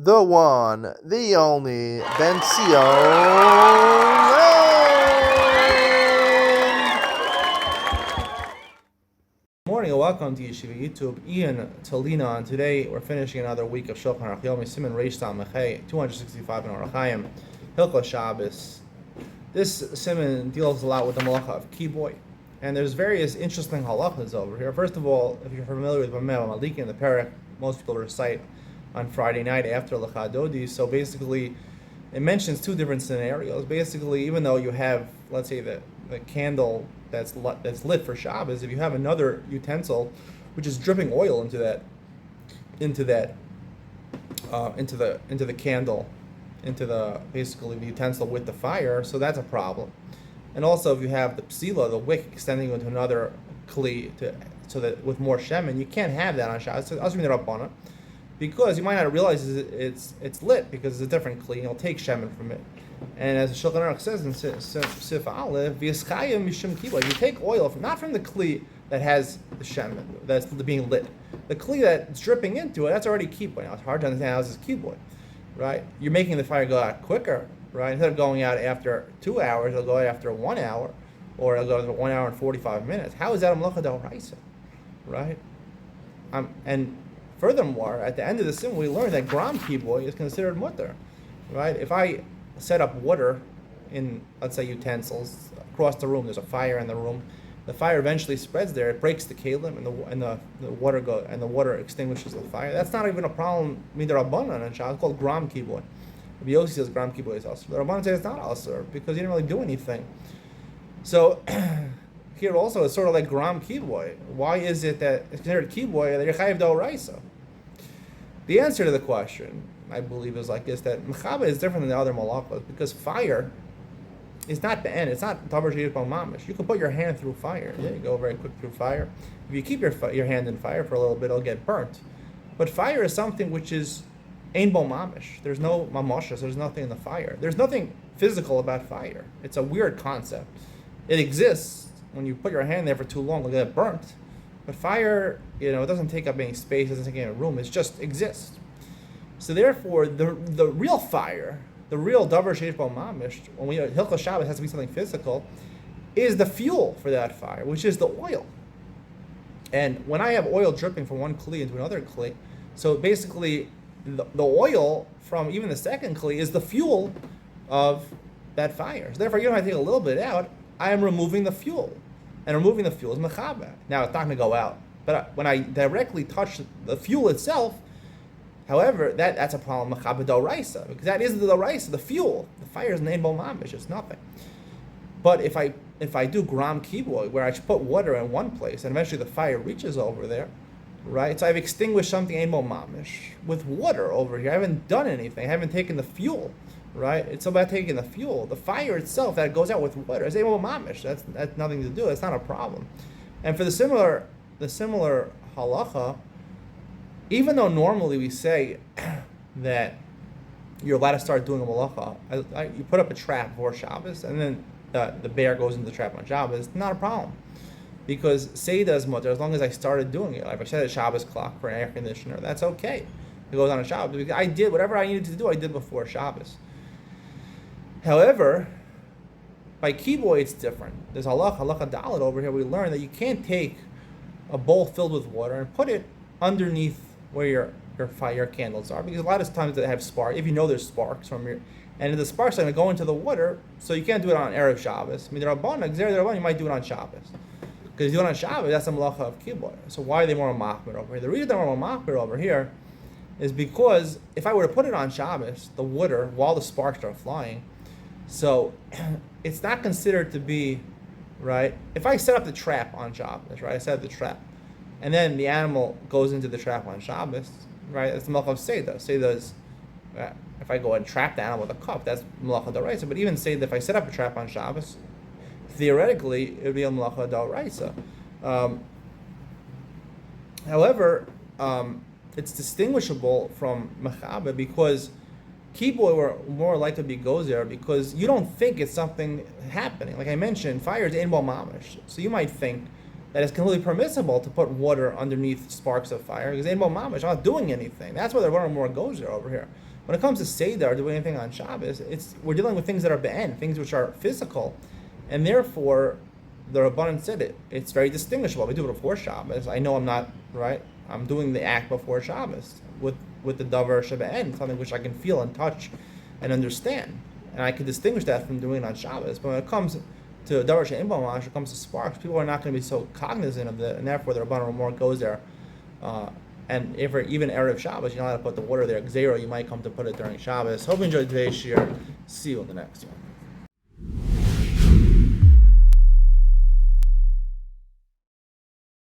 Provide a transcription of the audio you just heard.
the one, the only, Ben Morning and welcome to Yeshiva YouTube. Iyun to Lean On. Today we're finishing another week of Shulchan Aruch Yomi Siman Reish Samachay 265 in Orachayim Hilchos Shabbos. This siman deals a lot with the malacha of kiboy, and there's various interesting halachas over here. First of all, if you're familiar with Bameh Maliki in the Perek, most people recite on Friday night after Lecha Dodi. So basically, it mentions two different scenarios. Basically, even though you have, let's say, the candle that's lit for Shabbos, if you have another utensil which is dripping oil into the candle, into the basically the utensil with the fire, so that's a problem. And also, if you have the psila, the wick extending into another kli, so that with more shemen, you can't have that on Shabbos. So I'll bring it up on it, because you might not realize it's lit because it's a different kli, and you'll take shemen from it. And as the Shulchan Aruch says in Sif Aleph, v'yischayim mishum kiboy, you take oil not from the kli that has the shemen that's being lit, the kli that's dripping into it, that's already kiboy. Now it's hard to understand how this is kiboy, right? You're making the fire go out quicker, right? Instead of going out after 2 hours, it'll go out after 1 hour, or it'll go after 1 hour and 45 minutes. How is that a malacha d'oraisa, right? And furthermore, at the end of the sim, we learned that gram kiboy is considered mutter, right? If I set up water in, let's say, utensils across the room, there's a fire in the room, the fire eventually spreads there, it breaks the kalim, and the water extinguishes the fire. That's not even a problem midrabanan and Shabbos. It's called gram kiboy. Rabbi Yossi says gram kiboy is asur. The Rabbanan says it's not asur because you didn't really do anything. So here also it's sort of like gram kiboy. Why is it that it's considered kiboy that you're chayiv d'oraisa? The answer to the question, I believe, is like this: that mechaba is different than the other malachos because fire is not the end. It's not davar she'esh bo mamish. You can put your hand through fire. Yeah, you go very quick through fire. If you keep your hand in fire for a little bit, it'll get burnt. But fire is something which is ein bo mamish. There's no mamashas. There's nothing in the fire. There's nothing physical about fire. It's a weird concept. It exists. When you put your hand there for too long, it'll get burnt. But fire, it doesn't take up any space. It doesn't take any room. It just exists. So therefore, the real fire, the real davar she'esh bo mamish, when we Hilchos Shabbos has to be something physical, is the fuel for that fire, which is the oil. And when I have oil dripping from one kli into another kli, so basically the oil from even the second kli is the fuel of that fire. So therefore, you don't have to take a little bit out. I am removing the fuel, and removing the fuel is mechaba. Now it's not going to go out, but when I directly touch the fuel itself, however, that's a problem mechaba d'oraisa, because that is the d'oraisa, the fuel. The fire is ein bo mamish, it's nothing. But if I do gram kiboy, where I put water in one place and eventually the fire reaches over there, right? So I've extinguished something ein bo mamish with water over here. I haven't done anything. I haven't taken the fuel, right? It's about taking the fuel. The fire itself that goes out with water is ein bo mamish. That's nothing to do. That's not a problem. And for the similar halacha, even though normally we say that you're allowed to start doing a malacha, you put up a trap for Shabbos, and then the bear goes into the trap on Shabbos, it's not a problem. Because Seder is mutter, as long as I started doing it. Like if I set a Shabbos clock for an air conditioner, that's okay. It goes on a Shabbos. Because I did whatever I needed to do, I did before Shabbos. However, by kiboy, it's different. There's halacha dalet over here. We learn that you can't take a bowl filled with water and put it underneath where your fire candles are, because a lot of times they have spark. If you know there's sparks from and the sparks are going to go into the water, so you can't do it on Erev Shabbos. I mean, you might do it on Shabbos, because if you do it on Shabbos, that's a malacha of kiboy. So why are they more machmir over here? The reason they're more machmir over here is because if I were to put it on Shabbos, the water, while the sparks are flying, so it's not considered to be right. If I set up the trap on Shabbos, right, I set up the trap, and then the animal goes into the trap on Shabbos, right? That's the malacha of Seder. Seder is, if I go and trap the animal with a cup, that's malacha d'oraisa. But even Seder, if I set up a trap on Shabbos, theoretically, it would be a malacha d'oraisa. However, it's distinguishable from mechaba because kiboy were more likely to be gozer because you don't think it's something happening. Like I mentioned, fire is ein bo mamish. So you might think that it's completely permissible to put water underneath sparks of fire because ein bo mamish, I'm not doing anything. That's why they're running more gozer over here. When it comes to Seder, doing anything on Shabbos, we're dealing with things that are be'en, things which are physical, and therefore the Rabbanan said it's very distinguishable. We do it before Shabbos. I know I'm not right. I'm doing the act before Shabbos with the davar shebe'en, something which I can feel and touch and understand, and I can distinguish that from doing it on Shabbos. But when it comes to davar she'en bo mamash, it comes to sparks, people are not going to be so cognizant of it, and therefore the Rabbanan more goes there. And if even Erev Shabbos, you're not allowed to put the water there. Gzeiro, you might come to put it during Shabbos. Hope you enjoyed today's shir. See you in the next one.